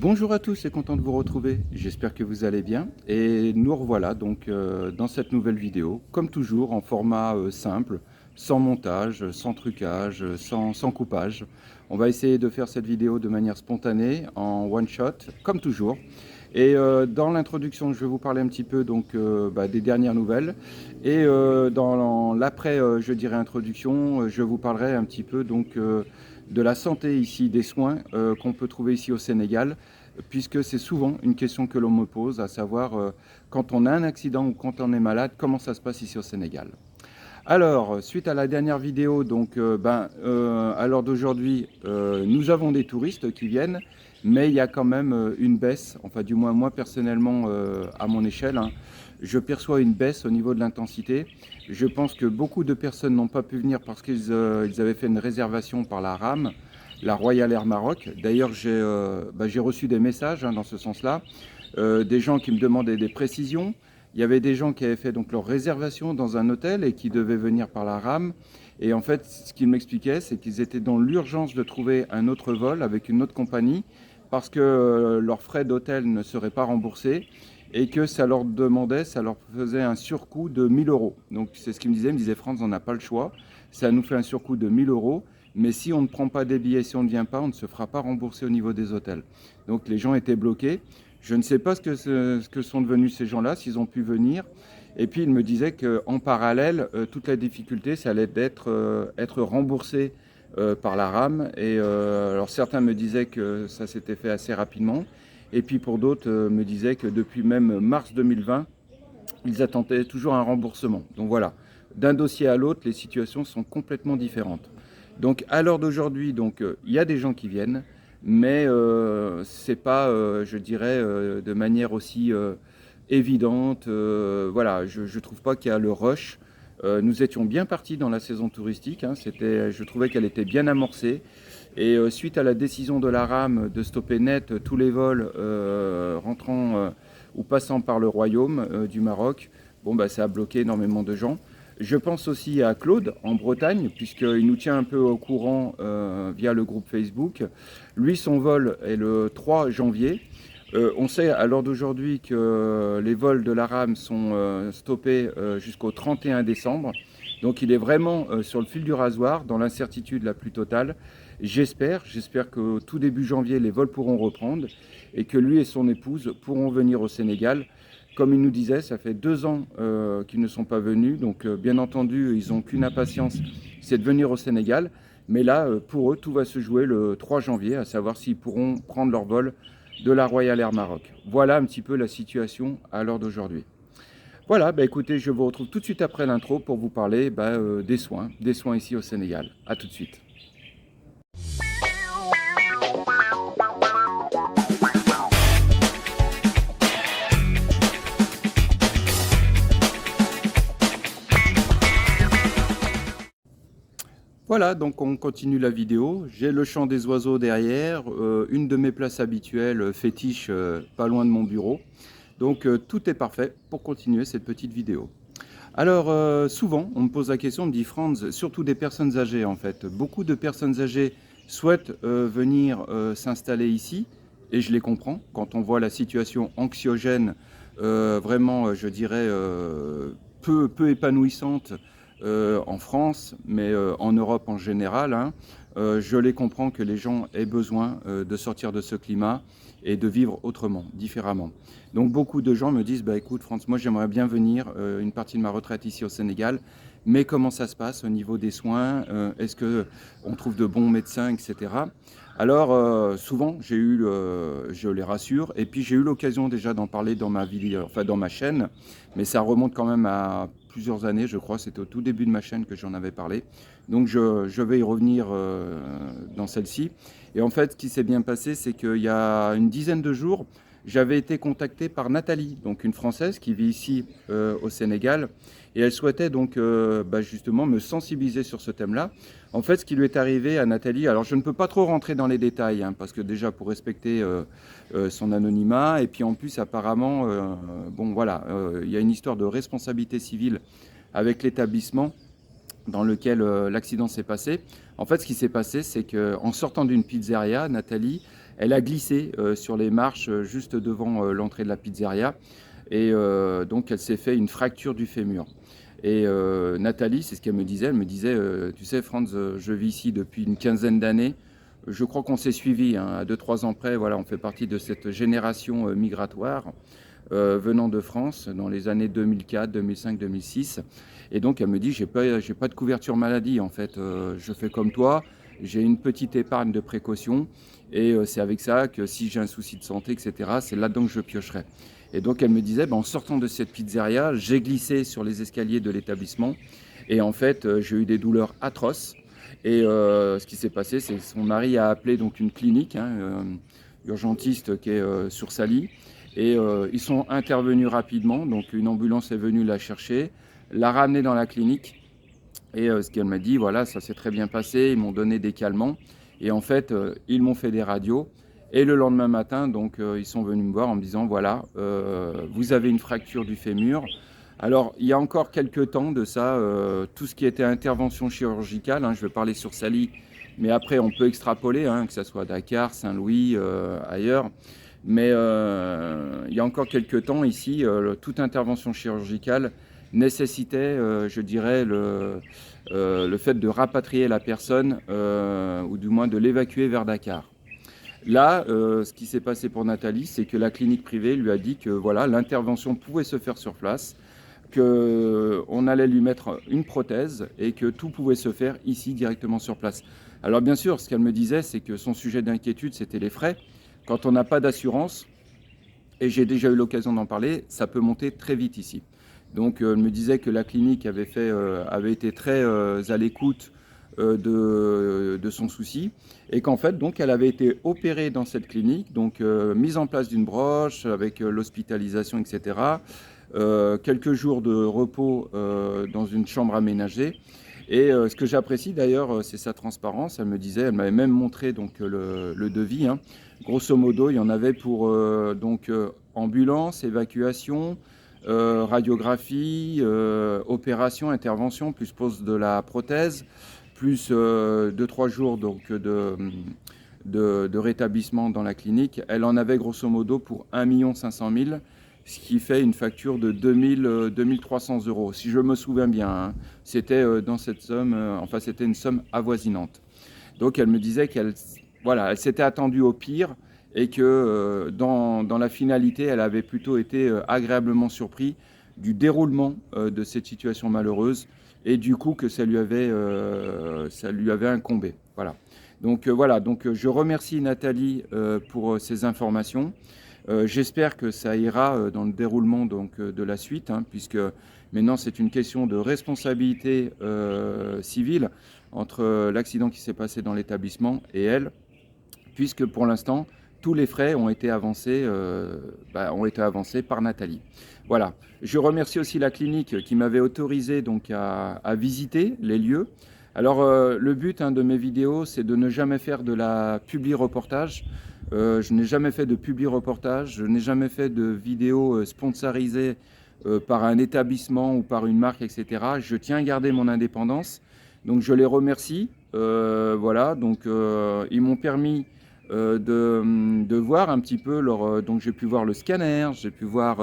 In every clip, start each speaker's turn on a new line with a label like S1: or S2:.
S1: Bonjour à tous et content de vous retrouver, j'espère que vous allez bien et nous revoilà donc dans cette nouvelle vidéo, comme toujours en format simple, sans montage, sans trucage, sans coupage. On va essayer de faire cette vidéo de manière spontanée, en one shot, comme toujours. Et dans l'introduction, je vais vous parler un petit peu donc, des dernières nouvelles. Et dans l'après, je dirais introduction, je vous parlerai un petit peu donc, de la santé ici, des soins qu'on peut trouver ici au Sénégal, puisque c'est souvent une question que l'on me pose, à savoir quand on a un accident ou quand on est malade, comment ça se passe ici au Sénégal. Alors, suite à la dernière vidéo, donc, à l'heure d'aujourd'hui, nous avons des touristes qui viennent, mais il y a quand même une baisse, enfin du moins moi personnellement, à mon échelle, hein, je perçois une baisse au niveau de l'intensité. Je pense que beaucoup de personnes n'ont pas pu venir parce qu'ils ils avaient fait une réservation par la RAM, la Royal Air Maroc. D'ailleurs, j'ai reçu des messages dans ce sens-là, des gens qui me demandaient des précisions. Il y avait des gens qui avaient fait donc leur réservation dans un hôtel et qui devaient venir par la RAM. Et en fait, ce qu'ils m'expliquaient, c'est qu'ils étaient dans l'urgence de trouver un autre vol avec une autre compagnie parce que leurs frais d'hôtel ne seraient pas remboursés et que ça leur demandait, ça leur faisait un surcoût de 1000 euros. Donc c'est ce qu'ils me disaient. Ils me disaient, France, on n'a pas le choix. Ça nous fait un surcoût de 1000 euros. Mais si on ne prend pas des billets, si on ne vient pas, on ne se fera pas rembourser au niveau des hôtels. Donc les gens étaient bloqués. Je ne sais pas ce que sont devenus ces gens-là, s'ils ont pu venir. Et puis il me disait qu'en parallèle, toute la difficulté, ça allait être remboursé par la RAM. Et alors certains me disaient que ça s'était fait assez rapidement. Et puis pour d'autres me disaient que depuis même mars 2020, ils attendaient toujours un remboursement. Donc voilà, d'un dossier à l'autre, les situations sont complètement différentes. Donc à l'heure d'aujourd'hui, donc il y a des gens qui viennent, mais c'est pas, je dirais, de manière aussi évidente. Voilà, je trouve pas qu'il y a le rush. Nous étions bien partis dans la saison touristique. Hein, je trouvais qu'elle était bien amorcée. Et suite à la décision de la RAM de stopper net tous les vols rentrant ou passant par le royaume du Maroc, bon, ça a bloqué énormément de gens. Je pense aussi à Claude en Bretagne, puisqu'il nous tient un peu au courant via le groupe Facebook. Lui, son vol est le 3 janvier. On sait à l'heure d'aujourd'hui que les vols de la RAM sont stoppés jusqu'au 31 décembre. Donc il est vraiment sur le fil du rasoir, dans l'incertitude la plus totale. J'espère qu'au tout début janvier, les vols pourront reprendre et que lui et son épouse pourront venir au Sénégal. Comme il nous disait, ça fait 2 ans qu'ils ne sont pas venus. Donc bien entendu, ils n'ont qu'une impatience, c'est de venir au Sénégal. Mais là, pour eux, tout va se jouer le 3 janvier, à savoir s'ils pourront prendre leur vol de la Royal Air Maroc. Voilà un petit peu la situation à l'heure d'aujourd'hui. Voilà, écoutez, je vous retrouve tout de suite après l'intro pour vous parler des soins ici au Sénégal. A tout de suite. Voilà, donc on continue la vidéo. J'ai le chant des oiseaux derrière, une de mes places habituelles, fétiche, pas loin de mon bureau. Donc tout est parfait pour continuer cette petite vidéo. Alors souvent, on me pose la question, on me dit Franz, surtout des personnes âgées en fait. Beaucoup de personnes âgées souhaitent venir s'installer ici, et je les comprends. Quand on voit la situation anxiogène, vraiment, je dirais, peu épanouissante en France, mais en Europe en général, hein, je les comprends que les gens aient besoin de sortir de ce climat et de vivre autrement, différemment. Donc beaucoup de gens me disent, écoute France, moi j'aimerais bien venir une partie de ma retraite ici au Sénégal, mais comment ça se passe au niveau des soins, est-ce qu'on trouve de bons médecins, etc. Alors souvent je les rassure, et puis j'ai eu l'occasion déjà d'en parler dans ma vidéo, enfin dans ma chaîne, mais ça remonte quand même à plusieurs années, je crois, c'était au tout début de ma chaîne que j'en avais parlé. Donc je vais y revenir dans celle-ci. Et en fait, ce qui s'est bien passé, c'est qu'il y a une dizaine de jours, j'avais été contacté par Nathalie, donc une Française qui vit ici au Sénégal, et elle souhaitait donc justement me sensibiliser sur ce thème-là. En fait, ce qui lui est arrivé à Nathalie, alors je ne peux pas trop rentrer dans les détails, hein, parce que déjà pour respecter son anonymat, et puis en plus apparemment, il y a une histoire de responsabilité civile avec l'établissement dans lequel l'accident s'est passé. En fait, ce qui s'est passé, c'est qu'en sortant d'une pizzeria, Nathalie, elle a glissé sur les marches juste devant l'entrée de la pizzeria et donc elle s'est fait une fracture du fémur. Et Nathalie, c'est ce qu'elle me disait. Elle me disait, tu sais, Franz, je vis ici depuis une quinzaine d'années. Je crois qu'on s'est suivis, hein, à 2-3 ans près. Voilà, on fait partie de cette génération migratoire venant de France dans les années 2004, 2005, 2006. Et donc, elle me dit, j'ai pas de couverture maladie, en fait. Je fais comme toi. J'ai une petite épargne de précaution. Et c'est avec ça que si j'ai un souci de santé, etc., c'est là-dedans que je piocherai. Et donc, elle me disait, en sortant de cette pizzeria, j'ai glissé sur les escaliers de l'établissement. Et en fait, j'ai eu des douleurs atroces. Et ce qui s'est passé, c'est que son mari a appelé donc une clinique, hein, urgentiste qui est sur Sally. Et ils sont intervenus rapidement. Donc, une ambulance est venue la chercher, l'a ramenée dans la clinique. Et ce qu'elle m'a dit, voilà, ça s'est très bien passé. Ils m'ont donné des calmants. Et en fait, ils m'ont fait des radios. Et le lendemain matin, donc, ils sont venus me voir en me disant, voilà, vous avez une fracture du fémur. Alors, il y a encore quelques temps de ça, tout ce qui était intervention chirurgicale, hein, je vais parler sur Sally, mais après, on peut extrapoler, hein, que ce soit Dakar, Saint-Louis, ailleurs. Mais il y a encore quelques temps, ici, toute intervention chirurgicale nécessitait, je dirais, le fait de rapatrier la personne, ou du moins de l'évacuer vers Dakar. Là, ce qui s'est passé pour Nathalie, c'est que la clinique privée lui a dit que voilà, l'intervention pouvait se faire sur place, qu'on allait lui mettre une prothèse et que tout pouvait se faire ici directement sur place. Alors bien sûr, ce qu'elle me disait, c'est que son sujet d'inquiétude, c'était les frais. Quand on n'a pas d'assurance, et j'ai déjà eu l'occasion d'en parler, ça peut monter très vite ici. Donc elle me disait que la clinique avait été très à l'écoute de son souci et qu'en fait donc elle avait été opérée dans cette clinique, donc mise en place d'une broche avec l'hospitalisation, etc. Quelques jours de repos dans une chambre aménagée. Et ce que j'apprécie d'ailleurs, c'est sa transparence. Elle me disait, elle m'avait même montré donc le devis, hein. Grosso modo, il y en avait pour ambulance, évacuation, radiographie, opération, intervention, plus pose de la prothèse, plus 2-3 jours donc, de rétablissement dans la clinique. Elle en avait grosso modo pour 1 500 000, ce qui fait une facture de 2 300 euros. Si je me souviens bien, hein, c'était dans cette somme, enfin c'était une somme avoisinante. Donc elle me disait qu'elle voilà, elle s'était attendue au pire et que dans la finalité, elle avait plutôt été agréablement surpris du déroulement de cette situation malheureuse et du coup que ça lui avait incombé. Voilà. Donc voilà, donc je remercie Nathalie pour ces informations. J'espère que ça ira dans le déroulement donc, de la suite, hein, puisque maintenant c'est une question de responsabilité civile entre l'accident qui s'est passé dans l'établissement et elle, puisque pour l'instant, tous les frais ont été avancés par Nathalie. Voilà. Je remercie aussi la clinique qui m'avait autorisé donc, à visiter les lieux. Alors, le but de mes vidéos, c'est de ne jamais faire de la publi-reportage. Je n'ai jamais fait de publi-reportage, je n'ai jamais fait de vidéo sponsorisée par un établissement ou par une marque, etc. Je tiens à garder mon indépendance. Donc, je les remercie. Voilà, donc ils m'ont permis de voir un petit peu donc j'ai pu voir le scanner, j'ai pu voir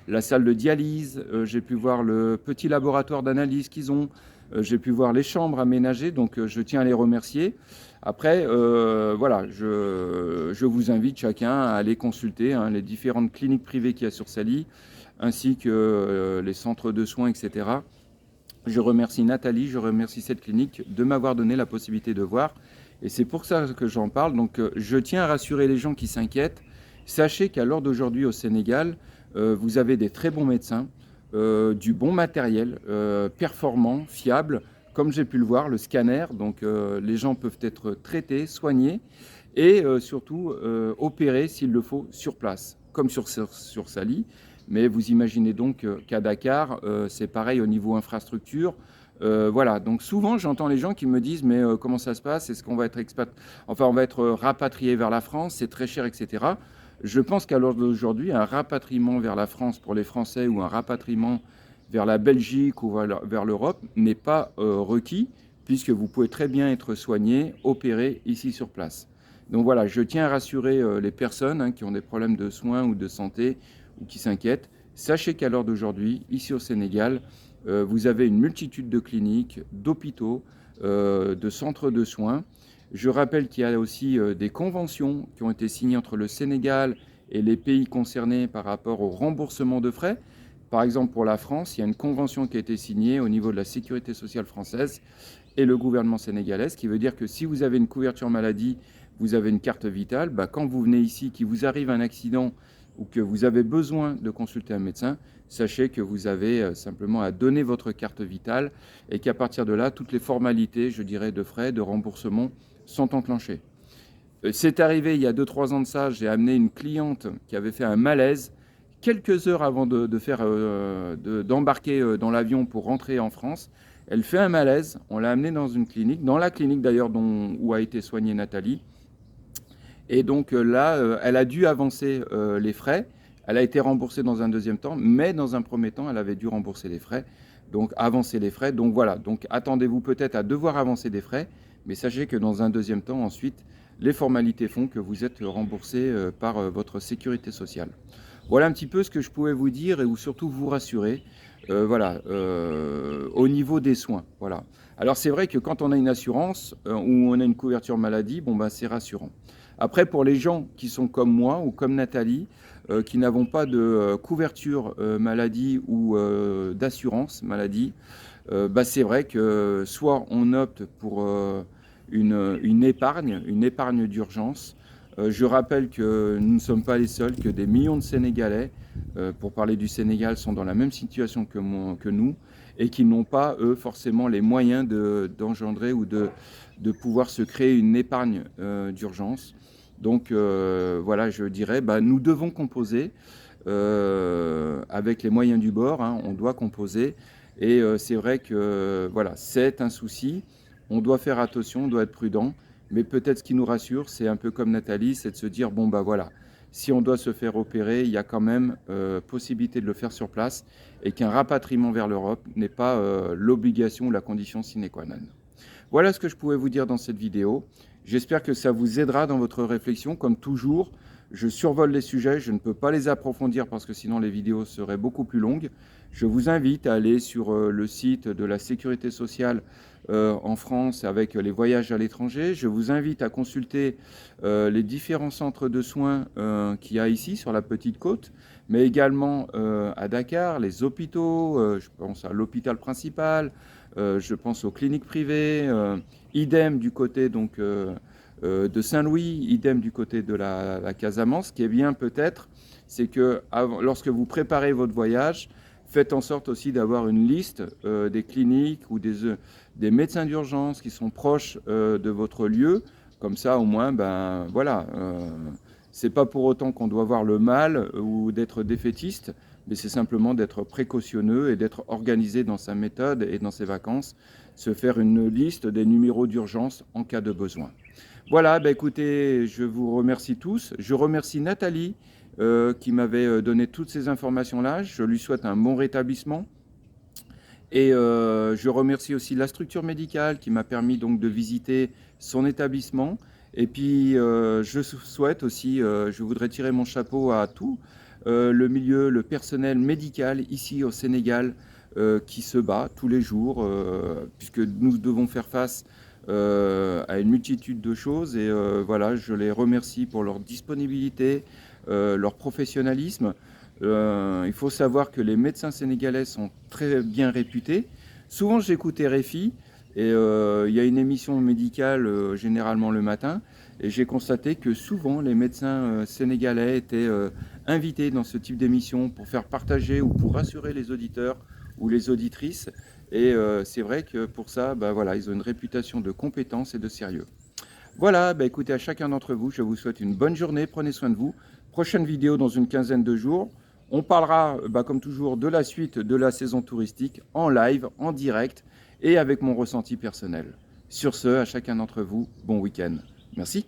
S1: la salle de dialyse, j'ai pu voir le petit laboratoire d'analyse qu'ils ont, j'ai pu voir les chambres aménagées, donc je tiens à les remercier. Après, voilà, je vous invite chacun à aller consulter hein, les différentes cliniques privées qu'il y a sur Sally, ainsi que les centres de soins, etc. Je remercie Nathalie, je remercie cette clinique de m'avoir donné la possibilité de voir. Et c'est pour ça que j'en parle. Donc je tiens à rassurer les gens qui s'inquiètent. Sachez qu'à l'heure d'aujourd'hui au Sénégal, vous avez des très bons médecins, du bon matériel, performant, fiable, comme j'ai pu le voir, le scanner. Donc les gens peuvent être traités, soignés et surtout opérés s'il le faut sur place, comme sur Sally. Mais vous imaginez donc qu'à Dakar, c'est pareil au niveau infrastructure. Voilà, donc souvent j'entends les gens qui me disent mais comment ça se passe? Est-ce qu'on va être on va être rapatrié vers la France, c'est très cher, etc. Je pense qu'à l'heure d'aujourd'hui, un rapatriement vers la France pour les Français ou un rapatriement vers la Belgique ou vers l'Europe n'est pas requis, puisque vous pouvez très bien être soigné, opéré ici sur place. Donc voilà, je tiens à rassurer les personnes qui ont des problèmes de soins ou de santé ou qui s'inquiètent. Sachez qu'à l'heure d'aujourd'hui, ici au Sénégal, vous avez une multitude de cliniques, d'hôpitaux, de centres de soins. Je rappelle qu'il y a aussi des conventions qui ont été signées entre le Sénégal et les pays concernés par rapport au remboursement de frais. Par exemple, pour la France, il y a une convention qui a été signée au niveau de la sécurité sociale française et le gouvernement sénégalais, ce qui veut dire que si vous avez une couverture maladie, vous avez une carte vitale, quand vous venez ici, qu'il vous arrive un accident ou que vous avez besoin de consulter un médecin, sachez que vous avez simplement à donner votre carte vitale et qu'à partir de là, toutes les formalités, je dirais, de frais, de remboursement sont enclenchées. C'est arrivé il y a 2-3 ans de ça, j'ai amené une cliente qui avait fait un malaise quelques heures avant d'embarquer dans l'avion pour rentrer en France. Elle fait un malaise, on l'a amenée dans une clinique, dans la clinique d'ailleurs où a été soignée Nathalie. Et donc là, elle a dû avancer les frais. Elle a été remboursée dans un deuxième temps, mais dans un premier temps, elle avait dû rembourser les frais. Donc avancer les frais. Donc voilà, donc attendez-vous peut-être à devoir avancer des frais, mais sachez que dans un deuxième temps, ensuite, les formalités font que vous êtes remboursé par votre sécurité sociale. Voilà un petit peu ce que je pouvais vous dire et ou surtout vous rassurer. Au niveau des soins. Voilà. Alors c'est vrai que quand on a une assurance ou on a une couverture maladie, c'est rassurant. Après, pour les gens qui sont comme moi ou comme Nathalie, qui n'avons pas de couverture maladie ou d'assurance maladie, c'est vrai que soit on opte pour une épargne d'urgence. Je rappelle que nous ne sommes pas les seuls, que des millions de Sénégalais, pour parler du Sénégal, sont dans la même situation que nous et qui n'ont pas, eux, forcément les moyens d'engendrer ou de pouvoir se créer une épargne d'urgence. Donc voilà, je dirais, nous devons composer avec les moyens du bord, on doit composer. Et c'est vrai que voilà, c'est un souci, on doit faire attention, on doit être prudent. Mais peut-être ce qui nous rassure, c'est un peu comme Nathalie, c'est de se dire, voilà, si on doit se faire opérer, il y a quand même possibilité de le faire sur place et qu'un rapatriement vers l'Europe n'est pas l'obligation ou la condition sine qua non. Voilà ce que je pouvais vous dire dans cette vidéo. J'espère que ça vous aidera dans votre réflexion. Comme toujours, je survole les sujets, je ne peux pas les approfondir parce que sinon les vidéos seraient beaucoup plus longues. Je vous invite à aller sur le site de la Sécurité sociale en France avec les voyages à l'étranger. Je vous invite à consulter les différents centres de soins qu'il y a ici sur la Petite Côte, mais également à Dakar, les hôpitaux, je pense à l'hôpital principal, je pense aux cliniques privées, idem du côté de Saint-Louis, idem du côté de la Casamance. Ce qui est bien peut-être, c'est que lorsque vous préparez votre voyage, faites en sorte aussi d'avoir une liste des cliniques ou des médecins d'urgence qui sont proches de votre lieu. Comme ça, au moins, voilà, c'est pas pour autant qu'on doit avoir le mal ou d'être défaitiste, mais c'est simplement d'être précautionneux et d'être organisé dans sa méthode et dans ses vacances, se faire une liste des numéros d'urgence en cas de besoin. Voilà, écoutez, je vous remercie tous. Je remercie Nathalie qui m'avait donné toutes ces informations-là. Je lui souhaite un bon rétablissement. Et je remercie aussi la structure médicale qui m'a permis donc de visiter son établissement. Et puis je souhaite aussi, je voudrais tirer mon chapeau à tout le milieu, le personnel médical ici au Sénégal qui se bat tous les jours puisque nous devons faire face à une multitude de choses. Et voilà, je les remercie pour leur disponibilité, leur professionnalisme. Il faut savoir que les médecins sénégalais sont très bien réputés. Souvent, j'écoute RFI et il y a une émission médicale généralement le matin et j'ai constaté que souvent les médecins sénégalais étaient invités dans ce type d'émission pour faire partager ou pour rassurer les auditeurs ou les auditrices. Et c'est vrai que pour ça, voilà, ils ont une réputation de compétence et de sérieux. Voilà, écoutez, à chacun d'entre vous, je vous souhaite une bonne journée, prenez soin de vous. Prochaine vidéo dans une quinzaine de jours. On parlera, comme toujours, de la suite de la saison touristique en live, en direct et avec mon ressenti personnel. Sur ce, à chacun d'entre vous, bon week-end. Merci.